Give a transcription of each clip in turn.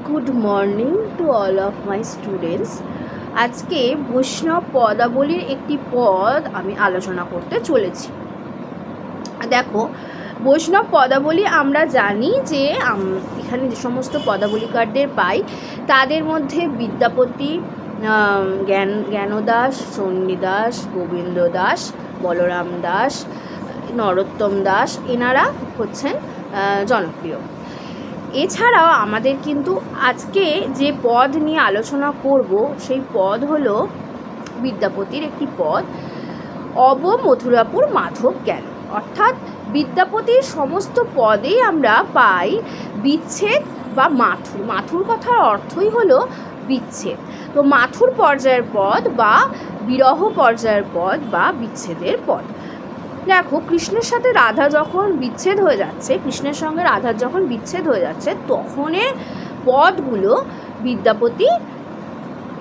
Good morning to all of my students. আজকে বৈষ্ণব পদাবলীর একটি পদ আমি আলোচনা করতে চলেছি। দেখো, বৈষ্ণব পদাবলী আমরা জানি যে এখানে যে সমস্ত পদাবলীকারদের পাই তাদের মধ্যে বিদ্যাপতি, জ্ঞানদাস, চণ্ডীদাস, গোবিন্দ দাস, বলরাম দাস, নরোত্তম দাস এনারা হচ্ছেন জনপ্রিয়। এছাড়াও আমাদের কিন্তু আজকে যে পদ নিয়ে আলোচনা করব সেই পদ হলো বিদ্যাপতির একটি পদ, অব মথুরাপুর মাধব গেল। অর্থাৎ বিদ্যাপতির সমস্ত পদেই আমরা পাই বিচ্ছেদ বা মাথুর। মাথুর কথার অর্থই হলো বিচ্ছেদ। তো মাথুর পর্যায়ের পদ বা বিরহ পর্যায়ের পদ বা বিচ্ছেদের পদ। দেখো, কৃষ্ণের সাথে রাধা যখন বিচ্ছেদ হয়ে যাচ্ছে, কৃষ্ণের সঙ্গে রাধার যখন বিচ্ছেদ হয়ে যাচ্ছে, তখনের পদগুলো বিদ্যাপতি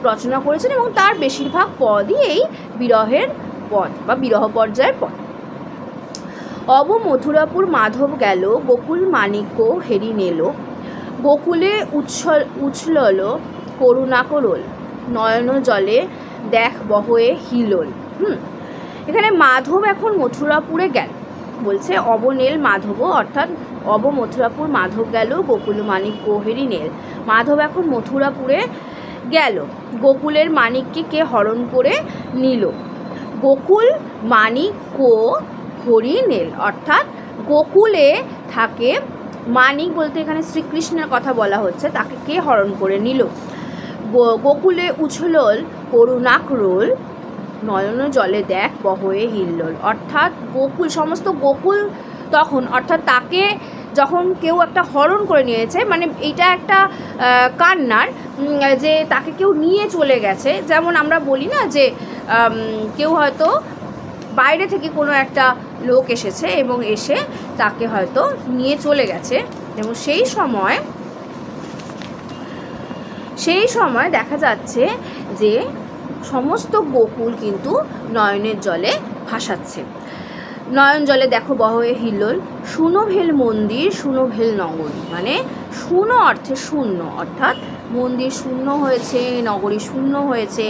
রচনা করেছেন এবং তার বেশিরভাগ পদই এই বিরহের পদ বা বিরহ পর্যায়ের পদ। অব মথুরাপুর মাধব গেল, গোকুল মাণিক্য হেরি নেল, গোকুলে উছলল করুণা করল, নয়ন জলে দেখ বহয়ে হিলোল। এখানে মাধব এখন মথুরাপুরে গেল, বলছে অবনেল মাধব, অর্থাৎ অব মথুরাপুর মাধব গেল, গোকুল মাণিক্য হেরি নেল। মাধব এখন মথুরাপুরে গেল, গোকুলের মাণিককে কে হরণ করে নিল। গোকুল মাণিক্য হরি নেল, অর্থাৎ গোকুলে থাকে মাণিক বলতে এখানে শ্রীকৃষ্ণের কথা বলা হচ্ছে, তাকে কে হরণ করে নিল। গোকুলে উছলল করুণা করল, নয়ন জলে দেখ বহয়ে হিল্লোল। অর্থাৎ গোকুল, সমস্ত গোকুল তখন, অর্থাৎ তাকে যখন কেউ একটা হরণ করে নিয়েছে, মানে এইটা একটা কান্নার, যে তাকে কেউ নিয়ে চলে গেছে। যেমন আমরা বলি না যে কেউ হয়তো বাইরে থেকে কোনো একটা লোক এসেছে এবং এসে তাকে হয়তো নিয়ে চলে গেছে, এবং সেই সময় দেখা যাচ্ছে যে সমস্ত গোকুল কিন্তু নয়নের জলে ভাসাচ্ছে। নয়ন জলে দেখো বহয়ে হিল্লোল, শুনো ভেল মন্দির, শুনো ভেল নগরী। মানে শুনো অর্থে শূন্য, অর্থাৎ মন্দির শূন্য হয়েছে, নগরী শূন্য হয়েছে,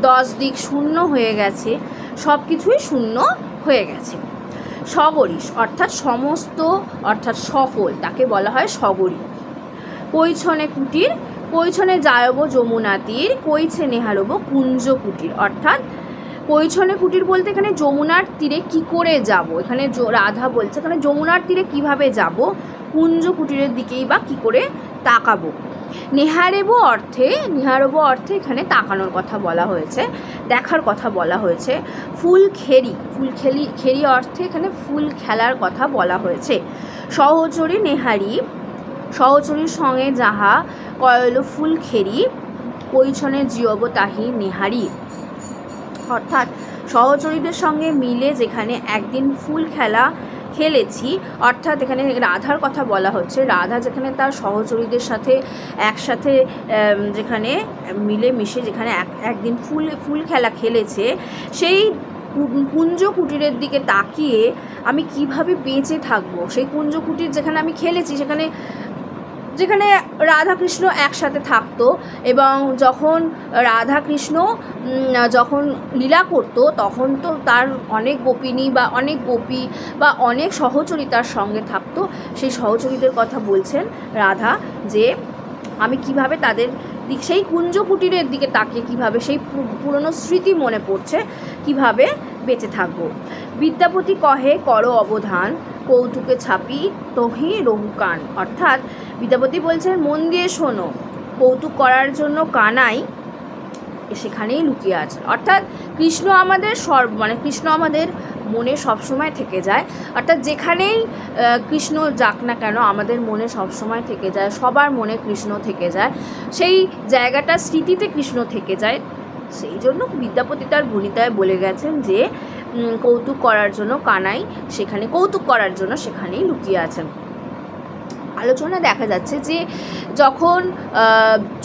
10 দিক শূন্য হয়ে গেছে, সব কিছুই শূন্য হয়ে গেছে। সগরীশ অর্থাৎ সমস্ত, অর্থাৎ সকল, তাকে বলা হয় সগরী। কৈছনে কুটির, কৈছনে যায়ব যমুনা তীর, কৈছে নেহারব কুঞ্জ কুটির। অর্থাৎ কৈছনে কুটির বলতে এখানে যমুনার তীরে কি করে যাব, এখানে রাধা বলছে এখানে যমুনার তীরে কিভাবে যাব, কুঞ্জ কুটিরের দিকেই বা কি করে তাকাবো। নেহারব অর্থে এখানে তাকানোর কথা বলা হয়েছে, দেখার কথা বলা হয়েছে। ফুল খেরি অর্থে এখানে ফুল খেলার কথা বলা হয়েছে। সহচরী নেহারি, সহচরীর সঙ্গে যাহা কয়ল ফুল খেরি, কৈছনে জিয়ব তাহি নেহারি। অর্থাৎ সহচরীদের সঙ্গে মিলে যেখানে একদিন ফুল খেলা খেলেছি, অর্থাৎ এখানে রাধার কথা বলা হচ্ছে। রাধা যেখানে তার সহচরীদের সাথে একসাথে যেখানে মিলেমিশে যেখানে একদিন ফুল খেলা খেলেছে, সেই কুঞ্জ কুটিরের দিকে তাকিয়ে আমি কিভাবে বেঁচে থাকবো। সেই কুঞ্জ কুটির যেখানে আমি খেলেছি, যেখানে রাধাকৃষ্ণ একসাথে থাকতো, এবং যখন রাধাকৃষ্ণ যখন লীলা করতো তখন তো তার অনেক গোপিনী বা অনেক গোপী বা অনেক সহচরী তার সঙ্গে থাকতো। সেই সহচরীদের কথা বলছেন রাধা, যে আমি কিভাবে তাদের সেই কুঞ্জ কুটিরের দিকে তাকিয়ে কিভাবে সেই পুরনো স্মৃতি মনে পড়ছে, কিভাবে বেঁচে থাকবো। বিদ্যাপতি কহে করো অবধান, কৌতুকে ছাপি তহি রহুকান। অর্থাৎ বিদ্যাপতি বলছেন মন দিয়ে শোনো, কৌতুক করার জন্য কানাই সেখানেই লুকিয়ে আছে। অর্থাৎ কৃষ্ণ আমাদের কৃষ্ণ আমাদের মনে সবসময় থেকে যায়। অর্থাৎ যেখানেই কৃষ্ণ যাক না কেন আমাদের মনে সবসময় থেকে যায়, সবার মনে কৃষ্ণ থেকে যায়, সেই জায়গাটা স্মৃতিতে কৃষ্ণ থেকে যায়। সেই জন্য বিদ্যাপতি তার ভণিতায় বলে গেছেন যে কৌতুক করার জন্য কানাই সেখানেই লুকিয়ে আছেন। আলোচনা দেখা যাচ্ছে যে যখন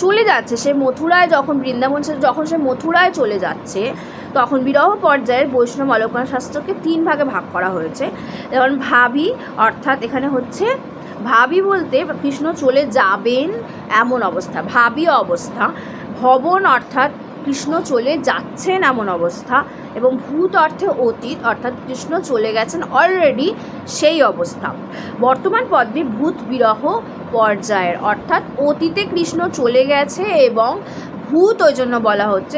চলে যাচ্ছে সে মথুরায়, যখন সে মথুরায় চলে যাচ্ছে, তখন বিরহ পর্যায়ের বৈষ্ণব আলোচনা শাস্ত্রকে 3 ভাগে ভাগ করা হয়েছে। যেমন ভাবী, অর্থাৎ এখানে হচ্ছে ভাবি বলতে কৃষ্ণ চলে যাবেন এমন অবস্থা, ভাবি অবস্থা, ভবন অর্থাৎ কৃষ্ণ চলে যাচ্ছেন এমন অবস্থা, এবং ভূত অর্থে অতীত অর্থাৎ কৃষ্ণ চলে গেছেন অলরেডি সেই অবস্থা। বর্তমান পদে ভূত বিরহ পর্যায়ের অর্থাৎ অতীতে কৃষ্ণ চলে গেছে এবং ভূত ওই জন্য বলা হচ্ছে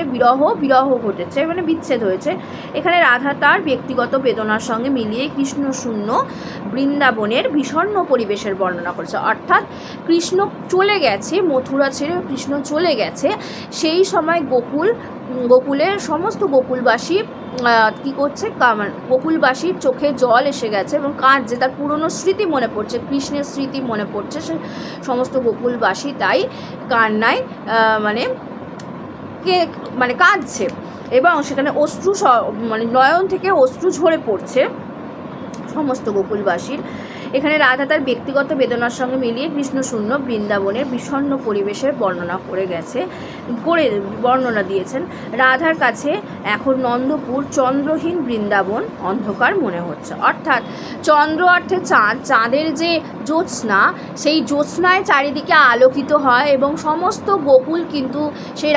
বিরহ ঘটেছে, মানে বিচ্ছেদ হয়েছে। এখানে রাধা তার ব্যক্তিগত বেদনার সঙ্গে মিলিয়ে কৃষ্ণ শূন্য বৃন্দাবনের বিষণ্ণ পরিবেশের বর্ণনা করেছে। অর্থাৎ কৃষ্ণ চলে গেছে, মথুরা ছেড়ে কৃষ্ণ চলে গেছে, সেই সময় গোকুলের সমস্ত গোকুলবাসী কী করছে, গোকুলবাসীর চোখে জল এসে গেছে এবং কাঁদছে, তার পুরনো স্মৃতি মনে পড়ছে, কৃষ্ণের স্মৃতি মনে পড়ছে। সে সমস্ত গোকুলবাসী তাই কান্নায় মানে কাঁদছে এবং সেখানে অশ্রু নয়ন থেকে অশ্রু ঝরে পড়ছে সমস্ত গোকুলবাসীর। এখানে রাধা তার ব্যক্তিগত বেদনার সঙ্গে মিলিয়ে কৃষ্ণ শূন্য বৃন্দাবনের বিষণ্ণ পরিবেশের বর্ণনা দিয়েছেন। রাধার কাছে এখন নন্দপুর চন্দ্রহীন বৃন্দাবন অন্ধকার মনে হচ্ছে। অর্থাৎ চন্দ্র অর্থে চাঁদ, চাঁদের যে জ্যোৎস্না, সেই জ্যোৎস্নায় চারিদিকে আলোকিত হয় এবং সমস্ত গোকুল কিন্তু সেই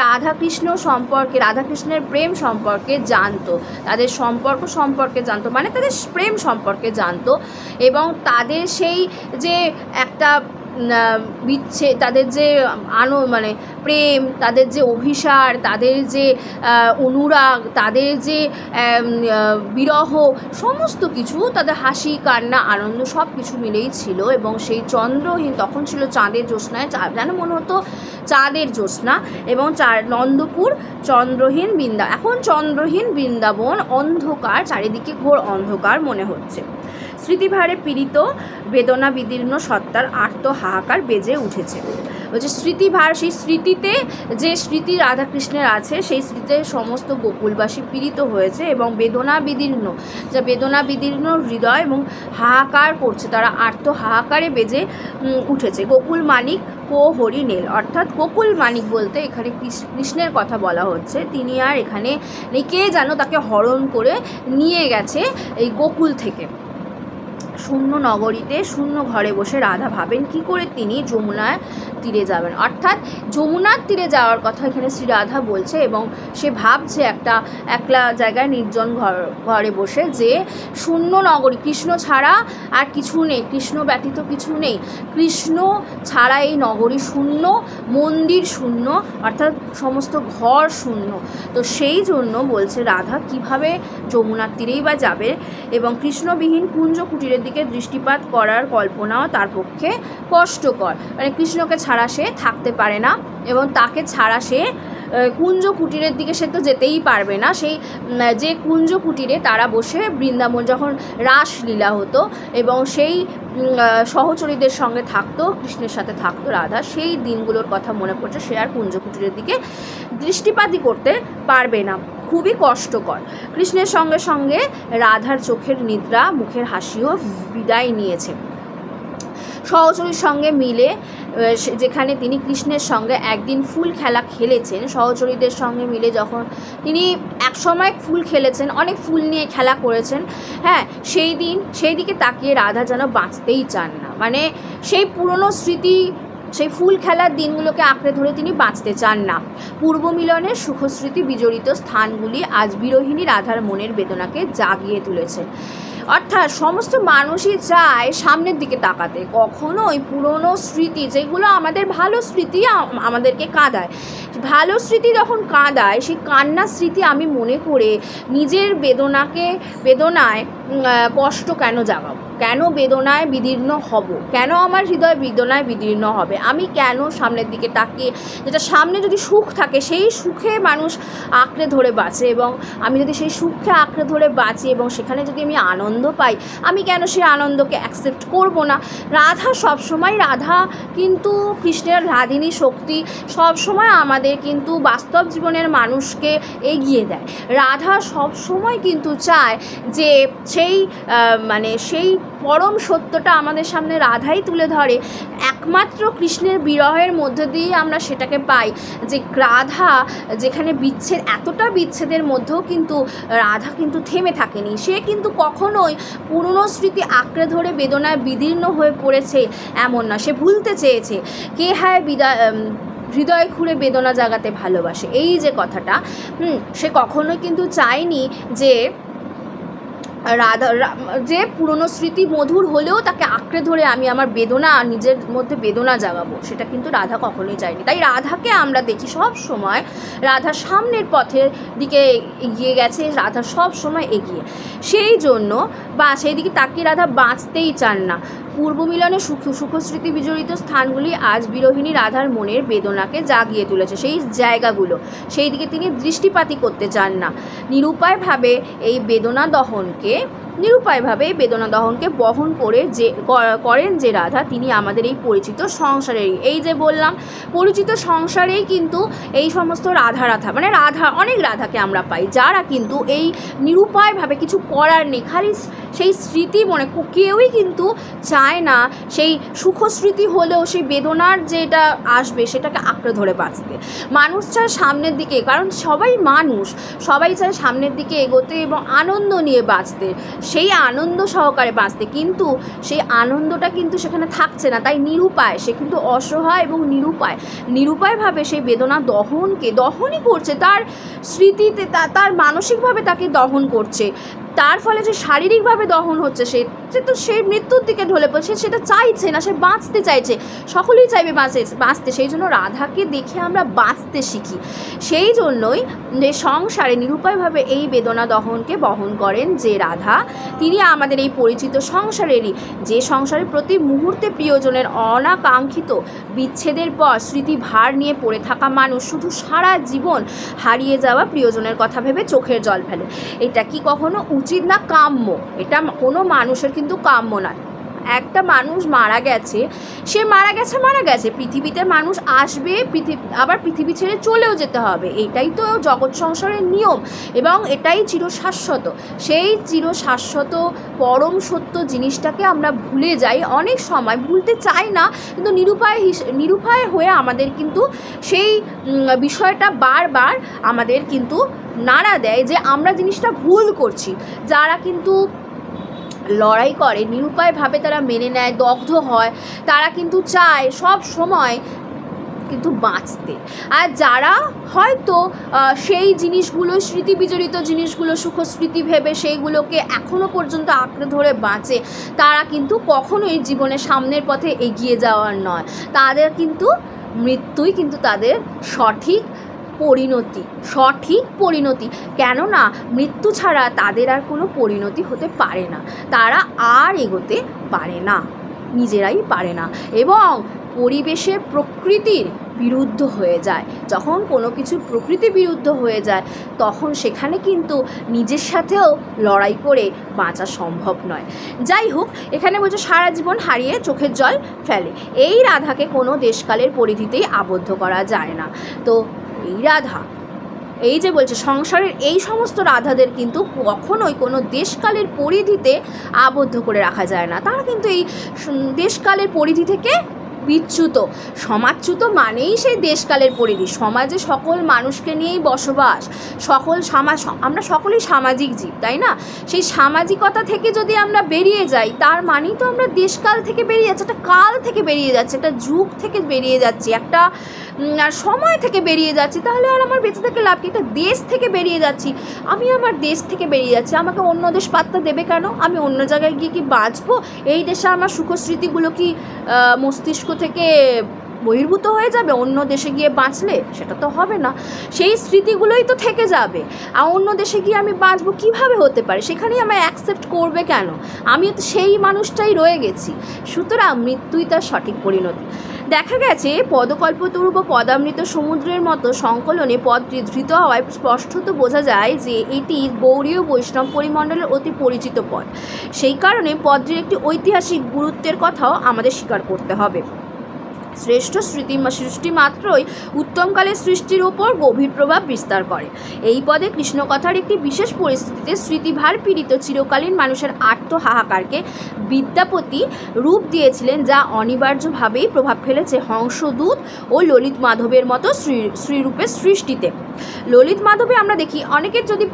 রাধাকৃষ্ণের প্রেম সম্পর্কে জানতো, তাদের সম্পর্কে জানতো, মানে তাদের প্রেম সম্পর্কে জানতো। এবং তাদের সেই যে একটা তাদের যে প্রেম, তাদের যে অভিসার, তাদের যে অনুরাগ, তাদের যে বিরহ, সমস্ত কিছু, তাদের হাসি কান্না আনন্দ সব কিছু মিলেই ছিল। এবং সেই চন্দ্রহীন তখন ছিল চাঁদের জ্যোৎস্নায়, যেন মনে হতো চাঁদের জ্যোৎস্না। এবং নন্দপুর চন্দ্রহীন এখন চন্দ্রহীন বৃন্দাবন অন্ধকার, চারিদিকে ঘোর অন্ধকার মনে হচ্ছে। স্মৃতিভারে পীড়িত বেদনা বিদীর্ণ সত্তার আর্ত হাহাকার বেজে উঠেছে। বলছে স্মৃতিভার, সেই স্মৃতিতে যে স্মৃতি রাধাকৃষ্ণের আছে, সেই স্মৃতিতে সমস্ত গোকুলবাসী পীড়িত হয়েছে এবং বেদনা বিদীর্ণ হৃদয় এবং হাহাকার করছে, তারা আর্ত হাহাকারে বেজে উঠেছে। গোকুল মানিক কো হরিনেল, অর্থাৎ গোকুল মানিক বলতে এখানে কৃষ্ণের কথা বলা হচ্ছে। তিনি আর এখানে কে যেন তাকে হরণ করে নিয়ে গেছে এই গোকুল থেকে। শূন্য নগরীতে শূন্য ঘরে বসে রাধা ভাবেন কি করে তিনি যমুনার তীরে যাবেন। অর্থাৎ যমুনার তীরে যাওয়ার কথা এখানে শ্রী রাধা বলছে এবং সে ভাবছে একলা জায়গায় নির্জন ঘরে বসে যে শূন্য নগরী, কৃষ্ণ ছাড়া আর কিছু নেই, কৃষ্ণ ব্যতীত কিছু নেই, কৃষ্ণ ছাড়া এই নগরী শূন্য, মন্দির শূন্য, অর্থাৎ সমস্ত ঘর শূন্য। তো সেই জন্য বলছে রাধা কিভাবে যমুনার তীরেই বা যাবে এবং কৃষ্ণবিহীন কুঞ্জ কুটিরের দিকে দৃষ্টিপাত করার কল্পনাও তার পক্ষে কষ্টকর। মানে কৃষ্ণকে ছাড়া সে থাকতে পারে না এবং তাকে ছাড়া সে কুঞ্জ কুটিরের দিকে সে তো যেতেই পারবে না। সেই যে কুঞ্জ কুটিরে তারা বসে বৃন্দাবন যখন রাসলীলা হতো এবং সেই সহচরীদের সঙ্গে থাকতো, কৃষ্ণের সাথে থাকতো রাধা, সেই দিনগুলোর কথা মনে পড়ছে। সে আর কুঞ্জ কুটিরের দিকে দৃষ্টিপাতই করতে পারবে না, খুবই কষ্টকর। কৃষ্ণের সঙ্গে সঙ্গে রাধার চোখের নিদ্রা, মুখের হাসিও বিদায় নিয়েছে। সহচরীর সঙ্গে মিলে যেখানে তিনি কৃষ্ণের সঙ্গে একদিন ফুল খেলা খেলেছেন, সহচরীদের সঙ্গে মিলে যখন তিনি একসময় ফুল খেলেছেন, অনেক ফুল নিয়ে খেলা করেছেন, হ্যাঁ, সেই দিকে তাকিয়ে রাধা যেন বাঁচতেই চান না। মানে সেই পুরনো স্মৃতি, সেই ফুল খেলার দিনগুলোকে আঁকড়ে ধরে তিনি বাঁচতে চান না। পূর্ব মিলনের সুখস্মৃতি বিজড়িত স্থানগুলি আজ বিরোহিনী রাধার মনের বেদনাকে জাগিয়ে তুলেছে। অর্থাৎ সমস্ত মানুষই চায় সামনের দিকে তাকাতে, কখনো ওই পুরনো স্মৃতি যেগুলো আমাদের ভালো স্মৃতি আমাদেরকে কাঁদায়, ভালো স্মৃতি যখন কাঁদায় সেই কান্নার স্মৃতি আমি মনে করে নিজের বেদনায় কষ্ট কেন জাগাবো, কেন বেদনায় বিদীর্ণ হব, কেন আমার হৃদয় বেদনায় বিদীর্ণ হবে, আমি কেন সামনের দিকে তাকিয়ে, যেটা সামনে যদি সুখ থাকে সেই সুখে মানুষ আঁকড়ে ধরে বাঁচে এবং আমি যদি সেই সুখকে আঁকড়ে ধরে বাঁচি এবং সেখানে যদি আমি আনন্দ পাই, আমি কেন সেই আনন্দকে অ্যাকসেপ্ট করব না। রাধা কিন্তু কৃষ্ণের রাধিনী শক্তি সবসময় আমাদের কিন্তু বাস্তব জীবনের মানুষকে এগিয়ে দেয়। রাধা সবসময় কিন্তু চায় যে সেই পরম সত্যটা আমাদের সামনে রাধাই তুলে ধরে। একমাত্র কৃষ্ণের বিরহের মধ্য দিয়ে আমরা সেটাকে পাই, যে রাধা যেখানে বিচ্ছেদ, এতটা বিচ্ছেদের মধ্যেও কিন্তু রাধা কিন্তু থেমে থাকেনি। সে কিন্তু কখনোই পুরনো স্মৃতি আঁকড়ে ধরে বেদনায় বিদীর্ণ হয়ে পড়েছে এমন না, সে ভুলতে চেয়েছে। কে হায় হৃদয় খুঁড়ে বেদনা জাগাতে ভালোবাসে, এই যে কথাটা, সে কখনোই কিন্তু চায়নি যে রাধা যে পুরনো স্মৃতি মধুর হলেও তাকে আঁকড়ে ধরে আমি আমার বেদনা, নিজের মধ্যে বেদনা জাগাবো, সেটা কিন্তু রাধা কখনোই চায়নি। তাই রাধাকে আমরা দেখি সব সময় রাধা সামনের পথের দিকে এগিয়ে গেছে, রাধা সব সময় এগিয়ে, সেই জন্য বা সেই দিকে তাকিয়ে রাধা বাঁচতেই চান না। পূর্ব মিলনে সুখস্মৃতি বিজড়িত স্থানগুলি আজ বিরোহিণী রাধার মনের বেদনাকে জাগিয়ে তুলেছে। সেই জায়গাগুলো, সেই দিকে তিনি দৃষ্টিপাতই করতে চান না। নিরুপায়ভাবে এই বেদনা দহনকে বহন করেন যে রাধা, তিনি আমাদের এই পরিচিত সংসারেরই, এই যে বললাম পরিচিত সংসারেই কিন্তু এই সমস্ত রাধা মানে অনেক রাধাকে আমরা পাই, যারা কিন্তু এই নিরুপায়ভাবে কিছু করার নেই, খালি সেই স্মৃতি মনে, কেউই কিন্তু চায় না সেই সুখস্মৃতি হলেও সেই বেদনার যেটা আসবে সেটাকে আঁকড়ে ধরে বাঁচতে। মানুষ চায় সামনের দিকে, কারণ সবাই চায় সামনের দিকে এগোতে এবং আনন্দ নিয়ে বাঁচতে, সেই আনন্দ সহকারে বাঁচতে, কিন্তু সেই আনন্দটা কিন্তু সেখানে থাকছে না। তাই সে কিন্তু অসহায় এবং নিরুপায়ভাবে সেই বেদনা দহনই করছে, তার স্মৃতিতে তার মানসিকভাবে তাকে দহন করছে। তার ফলে যে শারীরিকভাবে দহন হচ্ছে, সে মৃত্যুর দিকে ঢলে পড়ছে, সেটা চাইছে না, সে বাঁচতে চাইছে, সকলেই চাইবে বাঁচতে। সেই জন্য রাধাকে দেখে আমরা বাঁচতে শিখি। সেই জন্যই যে সংসারে নিরুপায়ভাবে এই বেদনা দহনকে বহন করেন যে রাধা, তিনি আমাদের এই পরিচিত সংসারেরই, যে সংসারের প্রতি মুহূর্তে প্রিয়জনের অনাকাঙ্ক্ষিত বিচ্ছেদের পর স্মৃতি ভার নিয়ে পড়ে থাকা মানুষ শুধু সারা জীবন হারিয়ে যাওয়া প্রিয়জনের কথা ভেবে চোখের জল ফেলে। এটা কি কখনো উচিত না? কাম্য, এটা কোনো মানুষের কিন্তু কাম্য নয়। একটা মানুষ মারা গেছে, সে মারা গেছে, পৃথিবীতে মানুষ আসবে, আবার পৃথিবী ছেড়ে চলেও যেতে হবে, এইটাই তো জগৎ সংসারের নিয়ম, এবং এটাই চিরশাশ্বত। সেই চিরশাশ্বত পরম সত্য জিনিসটাকে আমরা ভুলে যাই, অনেক সময় ভুলতে চাই না, কিন্তু নিরুপায় হয়ে আমাদের কিন্তু সেই বিষয়টা বারবার আমাদের কিন্তু নাড়া দেয় যে আমরা জিনিসটা ভুল করছি। যারা কিন্তু লড়াই করে, নিরুপায়ভাবে তারা মেনে নেয়, দগ্ধ হয়, তারা কিন্তু চায় সব সময় কিন্তু বাঁচতে। আর যারা হয়তো সেই জিনিসগুলো, স্মৃতি বিজড়িত জিনিসগুলো সুখস্মৃতি ভেবে সেইগুলোকে এখনও পর্যন্ত আঁকড়ে ধরে বাঁচে, তারা কিন্তু কখনোই জীবনের সামনের পথে এগিয়ে যাওয়ার নয়, তাদের কিন্তু মৃত্যুই কিন্তু তাদের সঠিক পরিণতি। কেননা মৃত্যু ছাড়া তাদের আর কোনো পরিণতি হতে পারে না, তারা আর এগোতে পারে না, নিজেরাই পারে না, এবং পরিবেশের প্রকৃতির বিরুদ্ধ হয়ে যায়। যখন কোনো কিছু প্রকৃতি বিরুদ্ধ হয়ে যায়, তখন সেখানে কিন্তু নিজের সাথেও লড়াই করে বাঁচা সম্ভব নয়। যাই হোক, এখানে বলছে সারা জীবন হারিয়ে চোখের জল ফেলে, এই রাধাকে কোনো দেশকালের পরিধিতেই আবদ্ধ করা যায় না। তো এই রাধা, এই যে বলছে সংসারের এই সমস্ত রাধাদের কিন্তু কখনোই কোনো দেশকালের পরিধিতে আবদ্ধ করে রাখা যায় না, তারা কিন্তু এই দেশকালের পরিধি থেকে বিচ্যুত। সমাজচ্যুত মানেই সেই দেশকালের পরিধি, সমাজে সকল মানুষকে নিয়েই বসবাস, আমরা সকলেই সামাজিক জীব, তাই না? সেই সামাজিকতা থেকে যদি আমরা বেরিয়ে যাই, তার মানেই তো আমরা দেশকাল থেকে বেরিয়ে যাচ্ছি, একটা কাল থেকে বেরিয়ে যাচ্ছি, একটা যুগ থেকে বেরিয়ে যাচ্ছি, একটা সময় থেকে বেরিয়ে যাচ্ছি। তাহলে আর আমার বেঁচে থেকে লাভ কি? একটা দেশ থেকে বেরিয়ে যাচ্ছি, আমি আমার দেশ থেকে বেরিয়ে যাচ্ছি, আমাকে অন্য দেশ পাত্তা দেবে কেন? আমি অন্য জায়গায় গিয়ে কি বাঁচবো? এই দেশে আমার সুখস্মৃতিগুলো কি মস্তিষ্ক থেকে বহির্ভূত হয়ে যাবে অন্য দেশে গিয়ে বাঁচলে? সেটা তো হবে না, সেই স্মৃতিগুলোই তো থেকে যাবে। আর অন্য দেশে গিয়ে আমি বাঁচবো কীভাবে হতে পারে? সেখানেই আমায় অ্যাকসেপ্ট করবে কেন? আমি তো সেই মানুষটাই রয়ে গেছি। সুতরাং মৃত্যুই তার সঠিক পরিণতি। দেখা গেছে পদকল্পতরু বা পদামৃত সমুদ্রের মতো সংকলনে পদটি ধৃত হওয়ায় স্পষ্টত বোঝা যায় যে এটি গৌড়ীয় বৈষ্ণব পরিমণ্ডলের অতি পরিচিত পদ। সেই কারণে পদটির একটি ঐতিহাসিক গুরুত্বের কথাও আমাদের স্বীকার করতে হবে। শ্রেষ্ঠ সৃষ্টি মাত্রই উত্তমকালের সৃষ্টির ওপর গভীর প্রভাব বিস্তার করে। এই পদে কৃষ্ণকথার একটি বিশেষ পরিস্থিতিতে স্মৃতিভার পীড়িত চিরকালীন মানুষের আর্ত হাহাকারকে বিদ্যাপতি রূপ দিয়েছিলেন, যা অনিবার্যভাবেই প্রভাব ফেলেছে হংসদূত ও ললিত মাধবের মতো শ্রীরূপের সৃষ্টিতে। ললিত মাধবে আমরা দেখি অনেকের যদি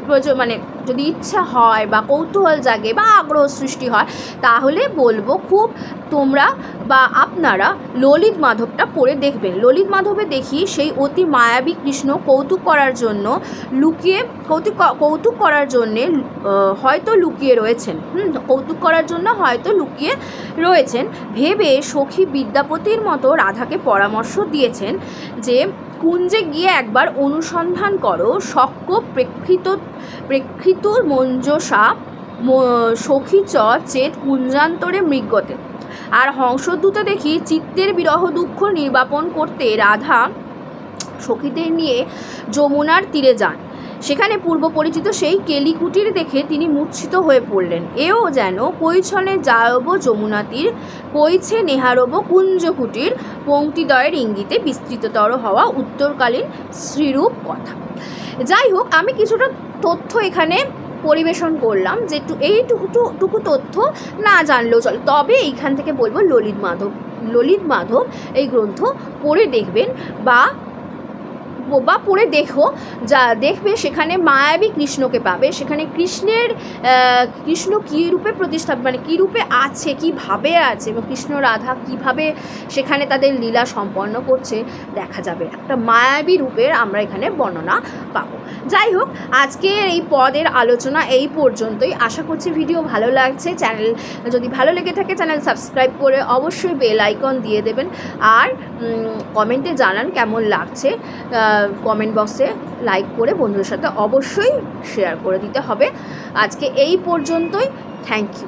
যদি ইচ্ছা হয় বা কৌতূহল জাগে বা আগ্রহ সৃষ্টি হয়, তাহলে বলবো খুব তোমরা বা আপনারা ললিত মাধবটা পড়ে দেখবেন। ললিত মাধবে দেখি সেই অতি মায়াবী কৃষ্ণ কৌতুক করার জন্যে হয়তো লুকিয়ে রয়েছেন ভেবে সখী বিদ্যাপতির মতো রাধাকে পরামর্শ দিয়েছেন যে কুঞ্জে গিয়ে একবার অনুসন্ধান করো শক্য প্রেক্ষিত মঞ্জসা সখী চেত কুঞ্জান্তরে মৃগতে। আর হংসদূতে দেখি চিত্তের বিরহ দুঃখ নির্বাপন করতে রাধা সখীদের নিয়ে যমুনার তীরে যান। সেখানে পূর্ব পরিচিত সেই কেলিকুটির দেখে তিনি মূর্ছিত হয়ে পড়লেন। এও যেন কৈছনে যায়ব যমুনা তীর, কৈছে নেহারব কুঞ্জকুটির, পঙ্ক্তিদ্বয়ের ইঙ্গিতে বিস্তৃততর হওয়া উত্তরকালীন শ্রীরূপ কথা। যাই হোক, আমি কিছুটা তথ্য এখানে পরিবেশন করলাম, যে এইটুকু তথ্য না জানলেও চলে। তবে এইখান থেকে বলবো ললিত মাধব এই গ্রন্থ পড়ে দেখবেন বা পড়ে দেখবে সেখানে মায়াবী কৃষ্ণকে পাবে। সেখানে কৃষ্ণ কী রূপে কী রূপে আছে, কীভাবে আছে, এবং কৃষ্ণ রাধা কীভাবে সেখানে তাদের লীলা সম্পন্ন করছে দেখা যাবে। একটা মায়াবী রূপের আমরা এখানে বর্ণনা পাবো। যাই হোক, আজকে এই পদের আলোচনা এই পর্যন্তই। আশা করছি ভিডিও ভালো লাগছে। চ্যানেল যদি ভালো লেগে থাকে চ্যানেল সাবস্ক্রাইব করে অবশ্যই বেল আইকন দিয়ে দেবেন। আর কমেন্টে জানান কেমন লাগছে। কমেন্ট বক্সে লাইক করে বন্ধুদের সাথে অবশ্যই শেয়ার করে দিতে হবে। আজকে এই পর্যন্তই। Thank you.